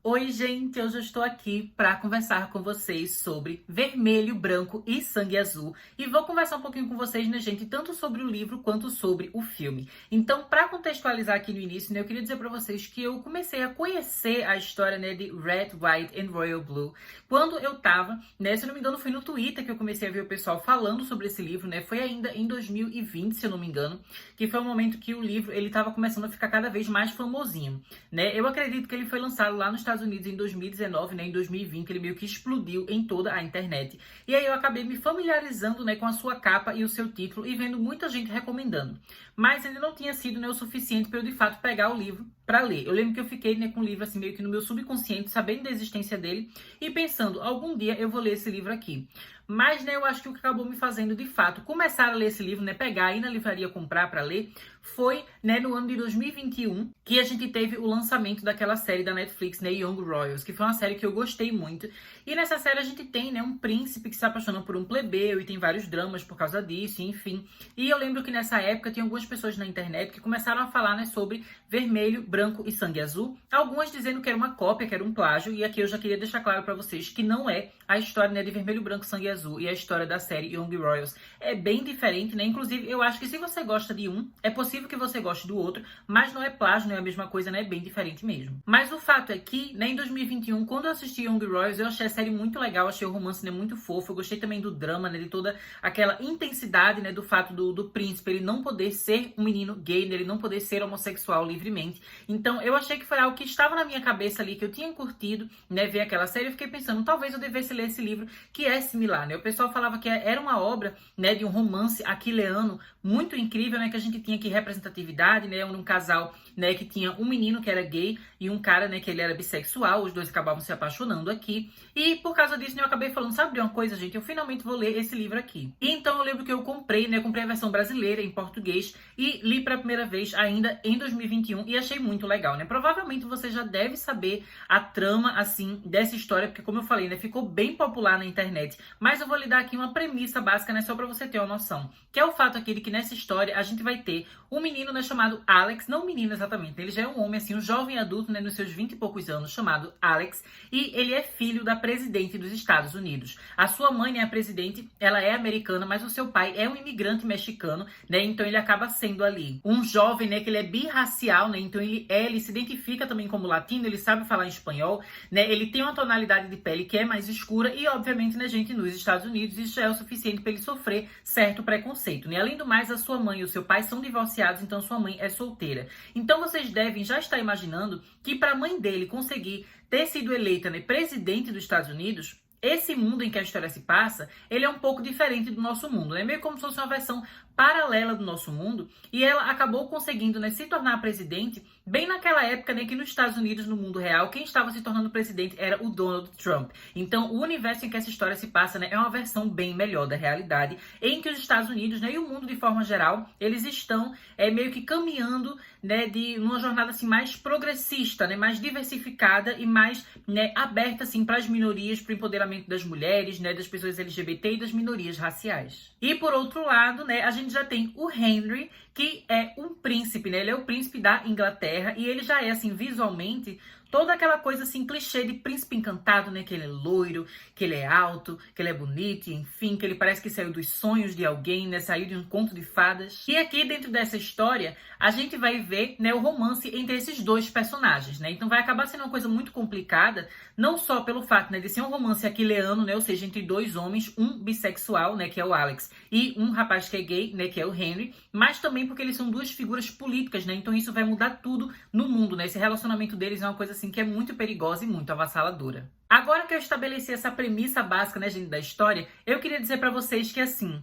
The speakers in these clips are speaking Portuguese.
Oi, gente! Hoje eu estou aqui para conversar com vocês sobre Vermelho, Branco e Sangue Azul. E vou conversar um pouquinho com vocês, né, gente, tanto sobre o livro quanto sobre o filme. Então, para contextualizar aqui no início, né, eu queria dizer para vocês que eu comecei a conhecer a história, né, de Red, White and Royal Blue quando eu tava, né, se eu não me engano, foi no Twitter que eu comecei a ver o pessoal falando sobre esse livro, né, foi ainda em 2020, se eu não me engano, que foi o momento que o livro, ele tava começando a ficar cada vez mais famosinho, né. Eu acredito que ele foi lançado lá nos Estados Unidos em 2019, né, em 2020, ele meio que explodiu em toda a internet. E aí eu acabei me familiarizando, né, com a sua capa e o seu título e vendo muita gente recomendando. Mas ainda não tinha sido, né, o suficiente para eu de fato pegar o livro para ler. Eu lembro que eu fiquei, né, com o livro assim meio que no meu subconsciente, sabendo da existência dele e pensando, algum dia eu vou ler esse livro aqui. Mas, né, eu acho que o que acabou me fazendo, de fato, começar a ler esse livro, né, pegar aí na livraria, comprar para ler, foi, né, no ano de 2021, que a gente teve o lançamento daquela série da Netflix, né, Young Royals, que foi uma série que eu gostei muito. E nessa série a gente tem, né, um príncipe que se apaixona por um plebeu e tem vários dramas por causa disso, enfim. E eu lembro que nessa época tinha algumas pessoas na internet que começaram a falar, né, sobre Vermelho, Branco e Sangue Azul, algumas dizendo que era uma cópia, que era um plágio, e aqui eu já queria deixar claro para vocês que não é a história, né, de Vermelho, Branco e Sangue Azul e a história da série Young Royals. É bem diferente, né? Inclusive, eu acho que se você gosta de um, é possível que você goste do outro, mas não é plágio, não é a mesma coisa, né? É bem diferente mesmo. Mas o fato é que, né, em 2021, quando eu assisti Young Royals, eu achei a série muito legal, achei o romance, né, muito fofo, eu gostei também do drama, né, de toda aquela intensidade, né, do fato do príncipe, ele não poder ser um menino gay, né, ele não poder ser homossexual livremente. Então, eu achei que foi algo que estava na minha cabeça ali, que eu tinha curtido, né, ver aquela série, eu fiquei pensando, talvez eu devesse ler esse livro, que é similar, né? O pessoal falava que era uma obra, né, de um romance aquileano muito incrível, né, que a gente tinha aqui representatividade, né, um casal, né, que tinha um menino que era gay e um cara, né, que ele era bissexual, os dois acabavam se apaixonando aqui, e por causa disso, né, eu acabei falando, sabe de uma coisa, gente, eu finalmente vou ler esse livro aqui. E então eu lembro que eu comprei, né, comprei a versão brasileira em português e li pela primeira vez ainda em 2021 e achei muito legal, né, provavelmente você já deve saber a trama, assim, dessa história, porque como eu falei, né, ficou bem popular na internet, mas eu vou lhe dar aqui uma premissa básica, né, só pra você ter uma noção, que é o fato aqui de que nessa história a gente vai ter um menino, né, chamado Alex, não um menino exatamente, ele já é um homem, assim, um jovem adulto, né, nos seus 20 e poucos anos, chamado Alex, e ele é filho da presidente dos Estados Unidos. A sua mãe, né, a presidente, ela é americana, mas o seu pai é um imigrante mexicano, né, então ele acaba sendo ali um jovem, né, que ele é birracial, né, então ele se identifica também como latino, ele sabe falar espanhol, né, ele tem uma tonalidade de pele que é mais escura e, obviamente, né, gente, nos Estados Unidos isso é o suficiente para ele sofrer certo preconceito, né? Além do mais, a sua mãe e o seu pai são divorciados, então sua mãe é solteira. Então vocês devem já estar imaginando que para a mãe dele conseguir ter sido eleita, né, presidente dos Estados Unidos, esse mundo em que a história se passa, ele é um pouco diferente do nosso mundo, né? Meio como se fosse uma versão paralela do nosso mundo, e ela acabou conseguindo, né, se tornar presidente bem naquela época, né, que nos Estados Unidos, no mundo real, quem estava se tornando presidente era o Donald Trump. Então, o universo em que essa história se passa, né, é uma versão bem melhor da realidade, em que os Estados Unidos, né, e o mundo de forma geral, eles estão meio que caminhando, né, de uma jornada assim mais progressista, né, mais diversificada e mais, né, aberta assim para as minorias, para o empoderamento das mulheres, né, das pessoas LGBT e das minorias raciais. E por outro lado, né, a gente já tem o Henry, que é um príncipe, né? Ele é o príncipe da Inglaterra e ele já é, assim, visualmente, toda aquela coisa, assim, clichê de príncipe encantado, né? Que ele é loiro, que ele é alto, que ele é bonito, enfim, que ele parece que saiu dos sonhos de alguém, né? Saiu de um conto de fadas. E aqui, dentro dessa história, a gente vai ver, né, o romance entre esses dois personagens, né? Então vai acabar sendo uma coisa muito complicada, não só pelo fato, né, de ser um romance aquileano, né? Ou seja, entre dois homens, um bissexual, né, que é o Alex, e um rapaz que é gay, né, que é o Henry, mas também porque eles são duas figuras políticas, né? Então isso vai mudar tudo no mundo, né? Esse relacionamento deles é uma coisa assim que é muito perigosa e muito avassaladora. Agora que eu estabeleci essa premissa básica, né, gente, da história, eu queria dizer pra vocês que, assim,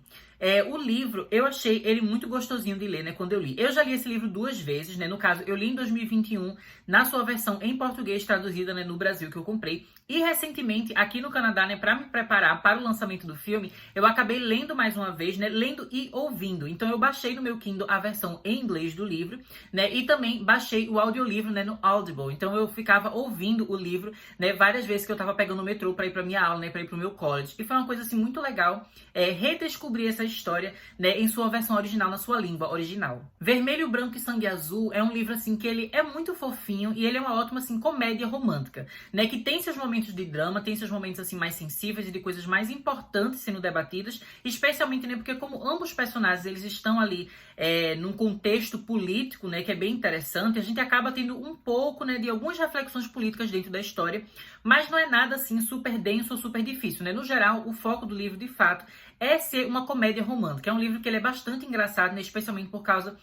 o livro, eu achei ele muito gostosinho de ler, né, quando eu li. Eu já li esse livro 2 vezes, né, no caso, eu li em 2021, na sua versão em português traduzida, né, no Brasil, que eu comprei. E recentemente, aqui no Canadá, né, pra me preparar para o lançamento do filme, eu acabei lendo mais uma vez, né, lendo e ouvindo. Então eu baixei no meu Kindle a versão em inglês do livro, né, e também baixei o audiolivro, né, no Audible. Então eu ficava ouvindo o livro, né, várias vezes que eu tava pegando o metrô pra ir pra minha aula, né, pra ir pro meu college. E foi uma coisa, assim, muito legal redescobrir essa história, né, em sua versão original, na sua língua original. Vermelho, Branco e Sangue Azul é um livro, assim, que ele é muito fofinho e ele é uma ótima, assim, comédia romântica, né, que tem seus momentos de drama, tem seus momentos, assim, mais sensíveis e de coisas mais importantes sendo debatidas, especialmente, né, porque como ambos os personagens, eles estão ali num contexto político, né, que é bem interessante, a gente acaba tendo um pouco, né, de algumas reflexões políticas dentro da história, mas não é nada, assim, super denso ou super difícil, né? No geral, o foco do livro, de fato, é ser uma comédia romântica. É um livro que ele é bastante engraçado, né, especialmente por causa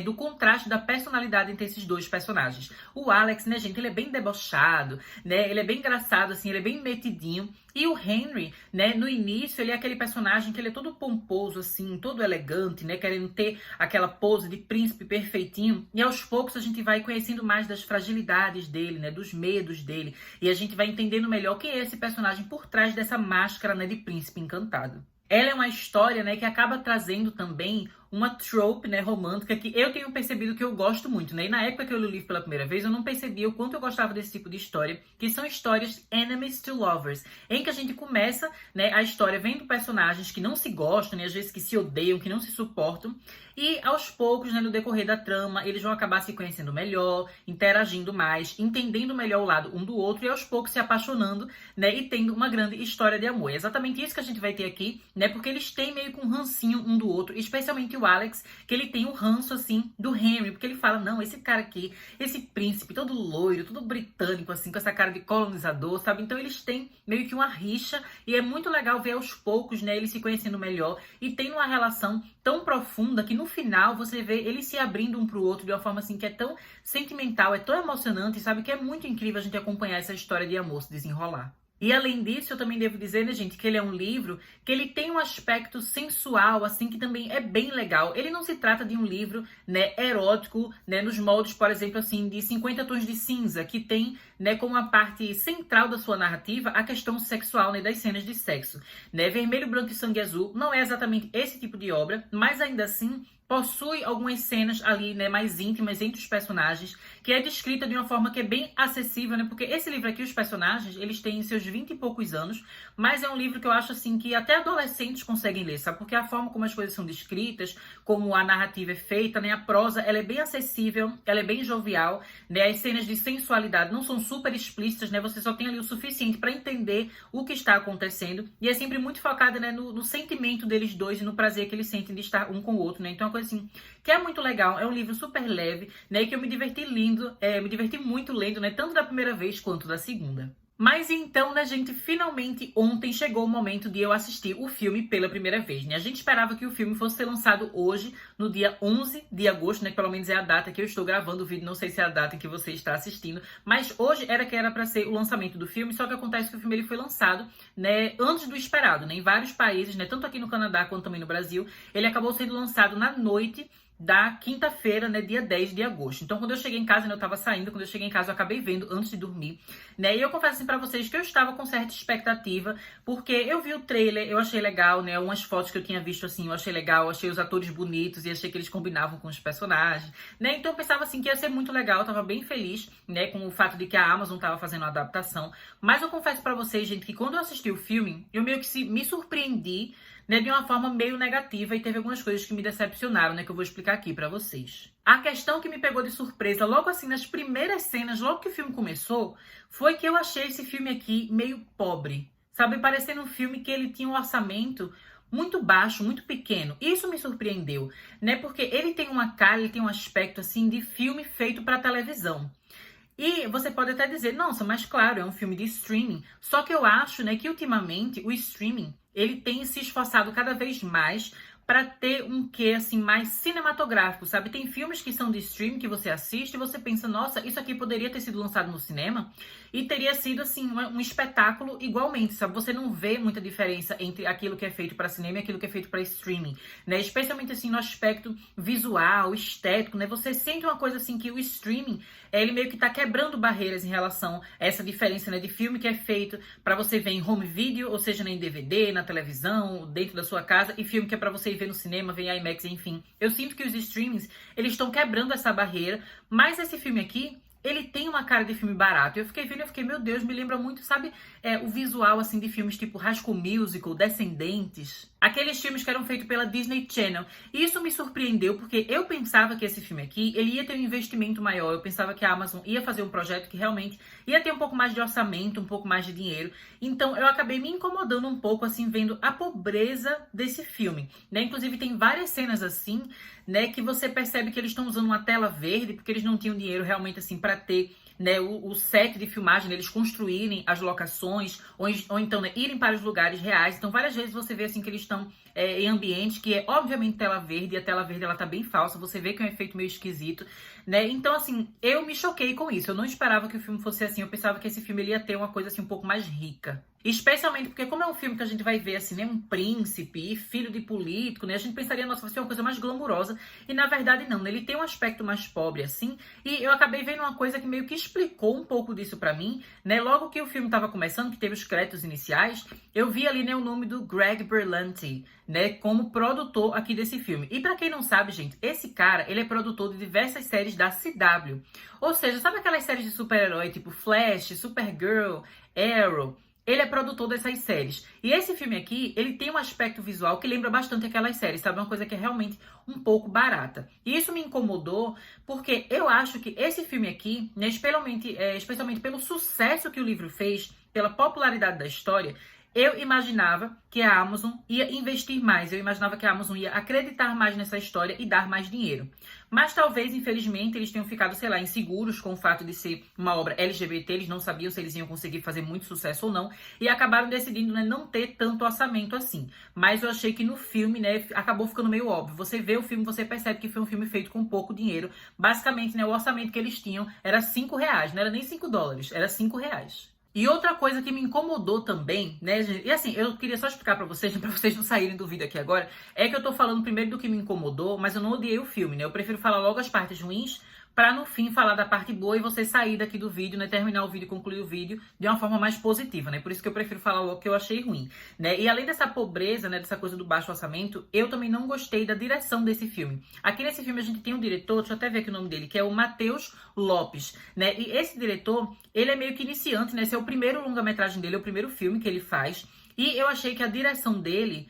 do contraste da personalidade entre esses dois personagens. O Alex, né, gente, ele é bem debochado, né, ele é bem engraçado, assim, ele é bem metidinho. E o Henry, né, no início, ele é aquele personagem que ele é todo pomposo, assim, todo elegante, né, querendo ter aquela pose de príncipe perfeitinho. E aos poucos a gente vai conhecendo mais das fragilidades dele, né, dos medos dele. E a gente vai entendendo melhor quem é esse personagem por trás dessa máscara, né, de príncipe encantado. Ela é uma história, né, que acaba trazendo também uma trope, né, romântica que eu tenho percebido que eu gosto muito, né? E na época que eu li o livro pela primeira vez, eu não percebia o quanto eu gostava desse tipo de história, que são histórias enemies to lovers, em que a gente começa, né, a história vendo personagens que não se gostam, né, às vezes que se odeiam, que não se suportam, e aos poucos, né, no decorrer da trama, eles vão acabar se conhecendo melhor, interagindo mais, entendendo melhor o lado um do outro e aos poucos se apaixonando, né, e tendo uma grande história de amor. É exatamente isso que a gente vai ter aqui, né, porque eles têm meio que um rancinho um do outro, especialmente o Alex, que ele tem um ranço, assim, do Henry, porque ele fala, não, esse cara aqui, esse príncipe todo loiro, todo britânico, assim, com essa cara de colonizador, sabe? Então eles têm meio que uma rixa e é muito legal ver aos poucos, né, eles se conhecendo melhor e tendo uma relação tão profunda que no final você vê eles se abrindo um pro outro de uma forma, assim, que é tão sentimental, é tão emocionante, sabe? Que é muito incrível a gente acompanhar essa história de amor se desenrolar. E além disso, eu também devo dizer, né, gente, que ele é um livro que ele tem um aspecto sensual, assim, que também é bem legal. Ele não se trata de um livro, né, erótico, né, nos moldes, por exemplo, assim, de 50 Tons de Cinza, que tem, né, como a parte central da sua narrativa a questão sexual, né, das cenas de sexo, né? Vermelho, Branco e Sangue Azul não é exatamente esse tipo de obra, mas ainda assim possui algumas cenas ali, né, mais íntimas entre os personagens, que é descrita de uma forma que é bem acessível, né? Porque esse livro aqui, os personagens, eles têm seus 20 e poucos anos, mas é um livro que eu acho, assim, que até adolescentes conseguem ler, sabe? Porque a forma como as coisas são descritas, como a narrativa é feita, né? A prosa, ela é bem acessível, ela é bem jovial, né? As cenas de sensualidade não são super explícitas, né? Você só tem ali o suficiente para entender o que está acontecendo, e é sempre muito focada, né, no sentimento deles dois e no prazer que eles sentem de estar um com o outro, né? Então, é uma coisa assim, que é muito legal, é um livro super leve, né, e que eu me diverti me diverti muito lendo, né, tanto da primeira vez quanto da segunda. Mas então, né, gente, finalmente ontem chegou o momento de eu assistir o filme pela primeira vez, né? A gente esperava que o filme fosse ser lançado hoje, no dia 11 de agosto, né? Pelo menos é a data que eu estou gravando o vídeo, não sei se é a data que você está assistindo, mas hoje era para ser o lançamento do filme, só que acontece que o filme ele foi lançado, né, antes do esperado, né? Em vários países, né, tanto aqui no Canadá quanto também no Brasil, ele acabou sendo lançado na noite da quinta-feira, né, dia 10 de agosto. Então, quando eu cheguei em casa, né, eu tava saindo, quando eu cheguei em casa, eu acabei vendo antes de dormir, né, e eu confesso assim pra vocês que eu estava com certa expectativa, porque eu vi o trailer, eu achei legal, né, umas fotos que eu tinha visto, assim, eu achei legal, eu achei os atores bonitos e achei que eles combinavam com os personagens, né, então eu pensava, assim, que ia ser muito legal, eu tava bem feliz, né, com o fato de que a Amazon tava fazendo uma adaptação, mas eu confesso pra vocês, gente, que quando eu assisti o filme, eu meio que me surpreendi, né, de uma forma meio negativa e teve algumas coisas que me decepcionaram, né, que eu vou explicar aqui pra vocês. A questão que me pegou de surpresa logo assim nas primeiras cenas, logo que o filme começou, foi que eu achei esse filme aqui meio pobre, sabe, parecendo um filme que ele tinha um orçamento muito baixo, muito pequeno. Isso me surpreendeu, né, porque ele tem uma cara, ele tem um aspecto assim de filme feito pra televisão. E você pode até dizer, nossa, mas claro, é um filme de streaming. Só que eu acho, né, que ultimamente o streaming, ele tem se esforçado cada vez mais para ter um quê, assim, mais cinematográfico, sabe? Tem filmes que são de streaming que você assiste e você pensa, nossa, isso aqui poderia ter sido lançado no cinema e teria sido, assim, um espetáculo igualmente, sabe? Você não vê muita diferença entre aquilo que é feito para cinema e aquilo que é feito para streaming, né? Especialmente, assim, no aspecto visual, estético, né? Você sente uma coisa, assim, que o streaming, ele meio que tá quebrando barreiras em relação a essa diferença, né? De filme que é feito para você ver em home video, ou seja, em DVD, na televisão, dentro da sua casa, e filme que é para você ver no cinema, ver em IMAX, enfim. Eu sinto que os streamings, eles estão quebrando essa barreira, mas esse filme aqui, ele tem uma cara de filme barato. Eu fiquei vendo e fiquei, meu Deus, me lembra muito, sabe, o visual, assim, de filmes tipo High School Musical, Descendentes. Aqueles filmes que eram feitos pela Disney Channel. E isso me surpreendeu, porque eu pensava que esse filme aqui, ele ia ter um investimento maior. Eu pensava que a Amazon ia fazer um projeto que realmente ia ter um pouco mais de orçamento, um pouco mais de dinheiro. Então, eu acabei me incomodando um pouco, assim, vendo a pobreza desse filme, né? Inclusive, tem várias cenas, assim, né, que você percebe que eles estão usando uma tela verde, porque eles não tinham dinheiro realmente, assim, para ter, né, o set de filmagem, né, eles construírem as locações, ou então, né, irem para os lugares reais. Então, várias vezes você vê, assim, que eles estão em ambiente que é, obviamente, tela verde, e a tela verde, ela tá bem falsa, você vê que é um efeito meio esquisito, né? Então, assim, eu me choquei com isso. Eu não esperava que o filme fosse assim, eu pensava que esse filme ele ia ter uma coisa, assim, um pouco mais rica. Especialmente porque, como é um filme que a gente vai ver, assim, né, um príncipe, filho de político, né, a gente pensaria, nossa, vai ser uma coisa mais glamurosa, e na verdade não, né, ele tem um aspecto mais pobre, assim, e eu acabei vendo uma coisa que meio que explicou um pouco disso pra mim, né, logo que o filme tava começando, que teve os créditos iniciais, eu vi ali, né, o nome do Greg Berlanti, né, como produtor aqui desse filme. E pra quem não sabe, gente, esse cara, ele é produtor de diversas séries da CW, ou seja, sabe aquelas séries de super-herói, tipo Flash, Supergirl, Arrow? Ele é produtor dessas séries. E esse filme aqui, ele tem um aspecto visual que lembra bastante aquelas séries, sabe? Uma coisa que é realmente um pouco barata. E isso me incomodou, porque eu acho que esse filme aqui, né, especialmente pelo sucesso que o livro fez, pela popularidade da história, eu imaginava que a Amazon ia investir mais, eu imaginava que a Amazon ia acreditar mais nessa história e dar mais dinheiro. Mas talvez, infelizmente, eles tenham ficado, sei lá, inseguros com o fato de ser uma obra LGBT, eles não sabiam se eles iam conseguir fazer muito sucesso ou não, e acabaram decidindo, né, não ter tanto orçamento assim. Mas eu achei que no filme, né, acabou ficando meio óbvio. Você vê o filme, você percebe que foi um filme feito com pouco dinheiro. Basicamente, né, o orçamento que eles tinham era R$ 5, não era nem $5, era R$ 5. E outra coisa que me incomodou também, né, gente? E assim, eu queria só explicar pra vocês não saírem do vídeo aqui agora, é que eu tô falando primeiro do que me incomodou, mas eu não odiei o filme, né? Eu prefiro falar logo as partes ruins, pra no fim falar da parte boa e você sair daqui do vídeo, né, terminar o vídeo, concluir o vídeo de uma forma mais positiva, né? Por isso que eu prefiro falar o que eu achei ruim, né? E além dessa pobreza, né, dessa coisa do baixo orçamento, eu também não gostei da direção desse filme. Aqui nesse filme a gente tem um diretor, deixa eu até ver aqui o nome dele, que é o Matheus Lopes, né? E esse diretor, ele é meio que iniciante, né? Esse é o primeiro longa-metragem dele, é o primeiro filme que ele faz. E eu achei que a direção dele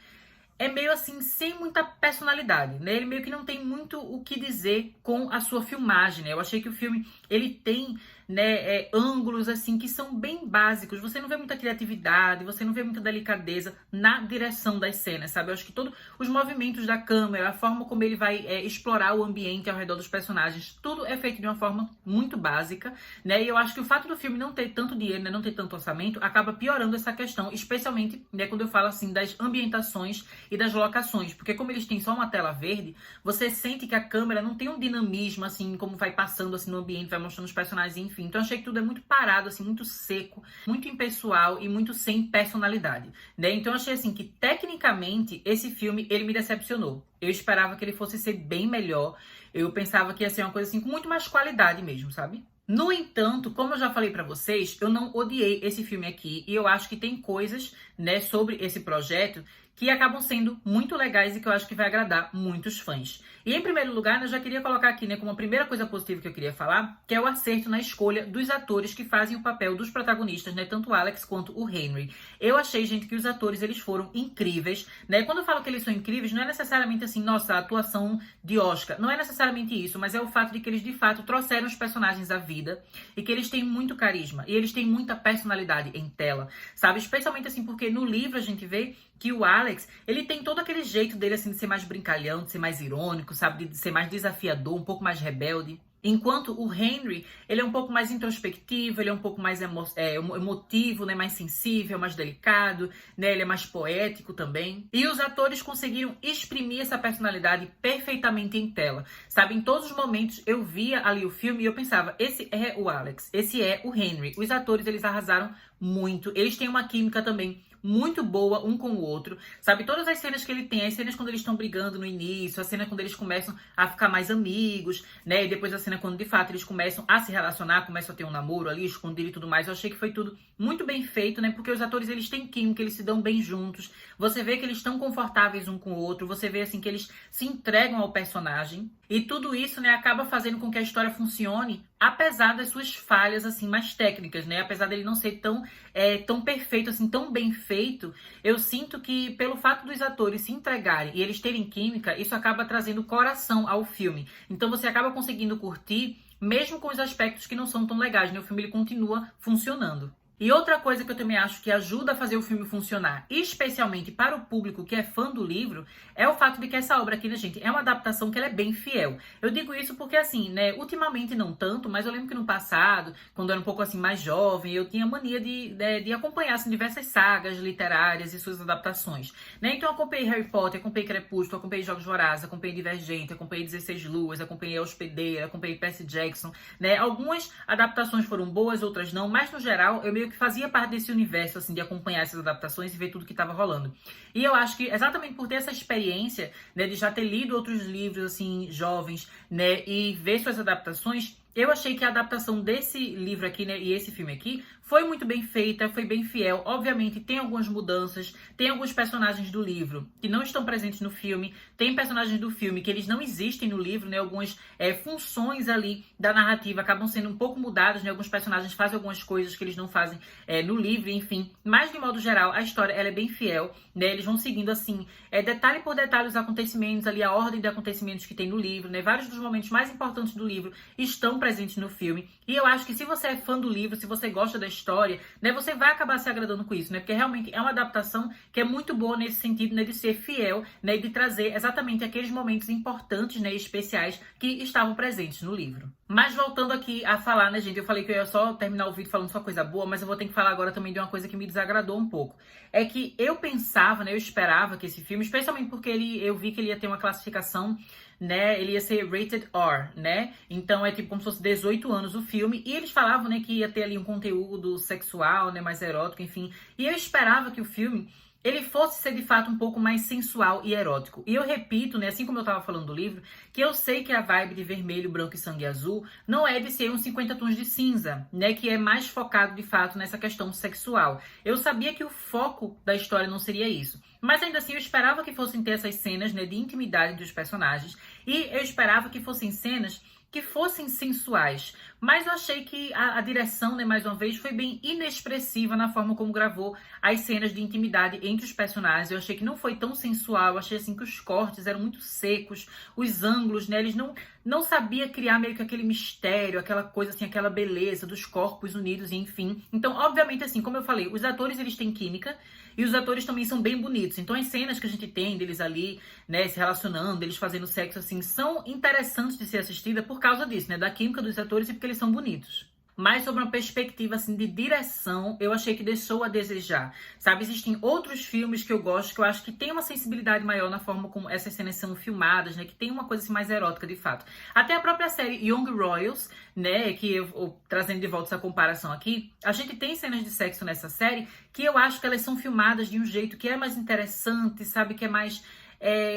é meio assim, sem muita personalidade, né? Ele meio que não tem muito o que dizer com a sua filmagem, né? Eu achei que o filme, ele tem, né, ângulos assim que são bem básicos. Você não vê muita criatividade, você não vê muita delicadeza na direção das cenas, sabe? Eu acho que todos os movimentos da câmera, a forma como ele vai explorar o ambiente ao redor dos personagens, tudo é feito de uma forma muito básica, né? E eu acho que o fato do filme não ter tanto dinheiro, né, não ter tanto orçamento, acaba piorando essa questão, especialmente, né, quando eu falo assim das ambientações e das locações, porque como eles têm só uma tela verde, você sente que a câmera não tem um dinamismo assim, como vai passando assim no ambiente, vai mostrando os personagens, enfim. Então eu achei que tudo é muito parado, assim, muito seco, muito impessoal e muito sem personalidade, né? Então eu achei assim que tecnicamente esse filme ele me decepcionou. Eu esperava que ele fosse ser bem melhor. Eu pensava que ia ser uma coisa assim com muito mais qualidade mesmo, sabe? No entanto, como eu já falei pra vocês, eu não odiei esse filme aqui e eu acho que tem coisas, né, sobre esse projeto que acabam sendo muito legais e que eu acho que vai agradar muitos fãs. E em primeiro lugar, né, eu já queria colocar aqui, né, como a primeira coisa positiva que eu queria falar, que é o acerto na escolha dos atores que fazem o papel dos protagonistas, né, tanto o Alex quanto o Henry. Eu achei, gente, que os atores, eles foram incríveis, né? Quando eu falo que eles são incríveis, não é necessariamente assim, nossa, a atuação de Oscar, não é necessariamente isso, mas é o fato de que eles, de fato, trouxeram os personagens à vida e que eles têm muito carisma e eles têm muita personalidade em tela, sabe? Especialmente assim, porque no livro a gente vê que o Alex, ele tem todo aquele jeito dele, assim, de ser mais brincalhão, de ser mais irônico, sabe? De ser mais desafiador, um pouco mais rebelde. Enquanto o Henry, ele é um pouco mais introspectivo, ele é um pouco mais emotivo, né? Mais sensível, mais delicado, né? Ele é mais poético também. E os atores conseguiram exprimir essa personalidade perfeitamente em tela, sabe? Em todos os momentos eu via ali o filme e eu pensava, esse é o Alex, esse é o Henry. Os atores, eles arrasaram muito. Eles têm uma química também muito boa um com o outro, sabe? Todas as cenas que ele tem, as cenas quando eles estão brigando no início, a cena quando eles começam a ficar mais amigos, né? E depois a cena quando de fato eles começam a se relacionar, começam a ter um namoro ali, escondido e tudo mais. Eu achei que foi tudo muito bem feito, né? Porque os atores, eles têm química, eles se dão bem juntos. Você vê que eles estão confortáveis um com o outro, você vê assim que eles se entregam ao personagem. E tudo isso, né, acaba fazendo com que a história funcione, apesar das suas falhas, assim, mais técnicas, né? Apesar dele não ser tão perfeito, assim, tão bem feito, eu sinto que, pelo fato dos atores se entregarem e eles terem química, isso acaba trazendo coração ao filme. Então você acaba conseguindo curtir, mesmo com os aspectos que não são tão legais, né? O filme, ele continua funcionando. E outra coisa que eu também acho que ajuda a fazer o filme funcionar, especialmente para o público que é fã do livro, é o fato de que essa obra aqui, né, gente, é uma adaptação que ela é bem fiel. Eu digo isso porque, assim, né, ultimamente não tanto, mas eu lembro que no passado, quando eu era um pouco, assim, mais jovem, eu tinha mania de acompanhar, assim, diversas sagas literárias e suas adaptações, né? Então eu acompanhei Harry Potter, acompanhei Crepúsculo, acompanhei Jogos Vorazes, acompanhei Divergente, acompanhei 16 Luas, acompanhei A Hospedeira, acompanhei Percy Jackson, né? Algumas adaptações foram boas, outras não, mas no geral eu meio que fazia parte desse universo, assim, de acompanhar essas adaptações e ver tudo que estava rolando. E eu acho que, exatamente por ter essa experiência, né, de já ter lido outros livros, assim, jovens, né, e ver suas adaptações, eu achei que a adaptação desse livro aqui, né, e esse filme aqui, foi muito bem feita, foi bem fiel. Obviamente, tem algumas mudanças, tem alguns personagens do livro que não estão presentes no filme, tem personagens do filme que eles não existem no livro, né, algumas funções ali da narrativa acabam sendo um pouco mudadas, né, alguns personagens fazem algumas coisas que eles não fazem no livro, enfim. Mas, de modo geral, a história ela é bem fiel, né, eles vão seguindo, assim, detalhe por detalhe os acontecimentos ali, a ordem de acontecimentos que tem no livro, né, vários dos momentos mais importantes do livro estão presentes no filme. E eu acho que se você é fã do livro, se você gosta da história, né, você vai acabar se agradando com isso, né, porque realmente é uma adaptação que é muito boa nesse sentido, né, de ser fiel, né, e de trazer exatamente aqueles momentos importantes, né, especiais que estavam presentes no livro. Mas voltando aqui a falar, né, gente, eu falei que eu ia só terminar o vídeo falando só coisa boa, mas eu vou ter que falar agora também de uma coisa que me desagradou um pouco. É que eu pensava, né, eu esperava que esse filme, especialmente porque eu vi que ele ia ter uma classificação, né, ele ia ser rated R, né, então é tipo como se fosse 18 anos o filme, e eles falavam, né, que ia ter ali um conteúdo sexual, né, mais erótico, enfim, e eu esperava que o filme ele fosse ser de fato um pouco mais sensual e erótico. E eu repito, né, assim como eu estava falando do livro, que eu sei que a vibe de vermelho, branco e sangue azul não é de ser uns 50 tons de cinza, né, que é mais focado de fato nessa questão sexual. Eu sabia que o foco da história não seria isso. Mas ainda assim eu esperava que fossem ter essas cenas, né, de intimidade dos personagens, e eu esperava que fossem cenas que fossem sensuais. Mas eu achei que a direção, né, mais uma vez, foi bem inexpressiva na forma como gravou as cenas de intimidade entre os personagens. Eu achei que não foi tão sensual, eu achei assim que os cortes eram muito secos, os ângulos, né, eles não sabia criar meio que aquele mistério, aquela coisa assim, aquela beleza dos corpos unidos, enfim. Então, obviamente, assim, como eu falei, os atores, eles têm química, e os atores também são bem bonitos. Então, as cenas que a gente tem deles ali, né, se relacionando, eles fazendo sexo, assim, são interessantes de ser assistida por causa disso, né, da química dos atores e porque eles são bonitos. Mas sobre uma perspectiva, assim, de direção, eu achei que deixou a desejar, sabe? Existem outros filmes que eu gosto, que eu acho que tem uma sensibilidade maior na forma como essas cenas são filmadas, né? Que tem uma coisa, assim, mais erótica, de fato. Até a própria série Young Royals, né? Que eu trazendo de volta essa comparação aqui, a gente tem cenas de sexo nessa série que eu acho que elas são filmadas de um jeito que é mais interessante, sabe? Que é mais...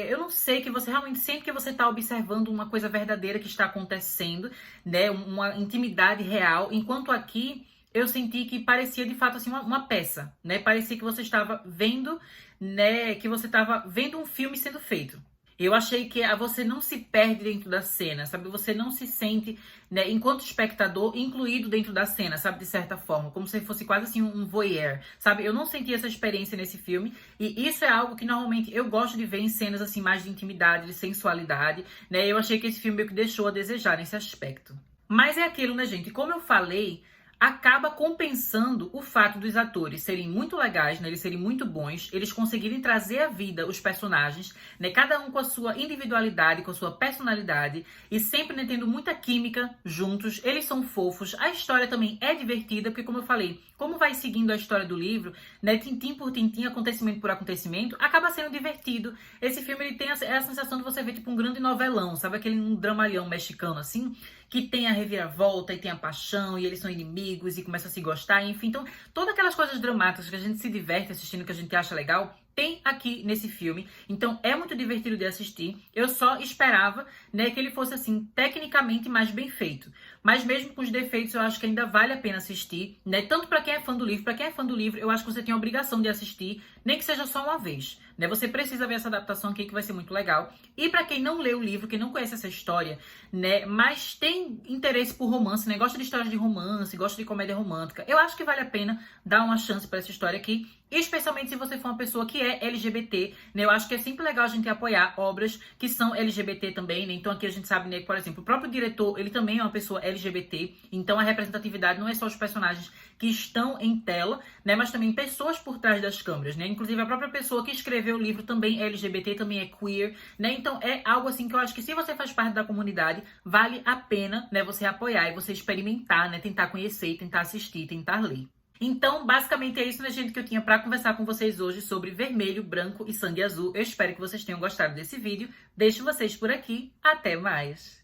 eu não sei, que você realmente sente que você está observando uma coisa verdadeira que está acontecendo, né? Uma intimidade real, enquanto aqui eu senti que parecia de fato assim uma peça, né? Parecia que você estava vendo, né? Que você estava vendo um filme sendo feito. Eu achei que você não se perde dentro da cena, sabe? Você não se sente, né, enquanto espectador, incluído dentro da cena, sabe? De certa forma, como se fosse quase assim um voyeur, sabe? Eu não senti essa experiência nesse filme, e isso é algo que normalmente eu gosto de ver em cenas assim mais de intimidade, de sensualidade, né? Eu achei que esse filme meio que deixou a desejar nesse aspecto. Mas é aquilo, né, gente? Como eu falei, acaba compensando o fato dos atores serem muito legais, né? Eles serem muito bons, eles conseguirem trazer à vida os personagens, né? Cada um com a sua individualidade, com a sua personalidade, e sempre, né, tendo muita química juntos. Eles são fofos, a história também é divertida, porque como eu falei, como vai seguindo a história do livro, né, tintim por tintim, acontecimento por acontecimento, acaba sendo divertido. Esse filme, ele tem a sensação de você ver tipo um grande novelão, sabe? Aquele dramalhão mexicano, assim, que tem a reviravolta e tem a paixão e eles são inimigos e começam a se gostar, enfim. Então, todas aquelas coisas dramáticas que a gente se diverte assistindo, que a gente acha legal, tem aqui nesse filme. Então, é muito divertido de assistir. Eu só esperava, né, que ele fosse, assim, tecnicamente mais bem feito. Mas mesmo com os defeitos, eu acho que ainda vale a pena assistir, né? Tanto para quem é fã do livro, para quem é fã do livro, eu acho que você tem a obrigação de assistir, nem que seja só uma vez, né? Você precisa ver essa adaptação aqui, que vai ser muito legal. E para quem não lê o livro, quem não conhece essa história, né, mas tem interesse por romance, né? Gosta de histórias de romance, gosta de comédia romântica, eu acho que vale a pena dar uma chance para essa história aqui. Especialmente se você for uma pessoa que é LGBT, né? Eu acho que é sempre legal a gente apoiar obras que são LGBT também, né? Então aqui a gente sabe, né, que, por exemplo, o próprio diretor, ele também é uma pessoa LGBT, então a representatividade não é só os personagens que estão em tela, né, mas também pessoas por trás das câmeras, né? Inclusive a própria pessoa que escreveu o livro também é LGBT, também é queer, né? Então é algo assim que eu acho que se você faz parte da comunidade, vale a pena, né, você apoiar e você experimentar, né, tentar conhecer, tentar assistir, tentar ler. Então, basicamente é isso, né, gente, que eu tinha para conversar com vocês hoje sobre Vermelho, Branco e Sangue Azul. Eu espero que vocês tenham gostado desse vídeo. Deixo vocês por aqui. Até mais!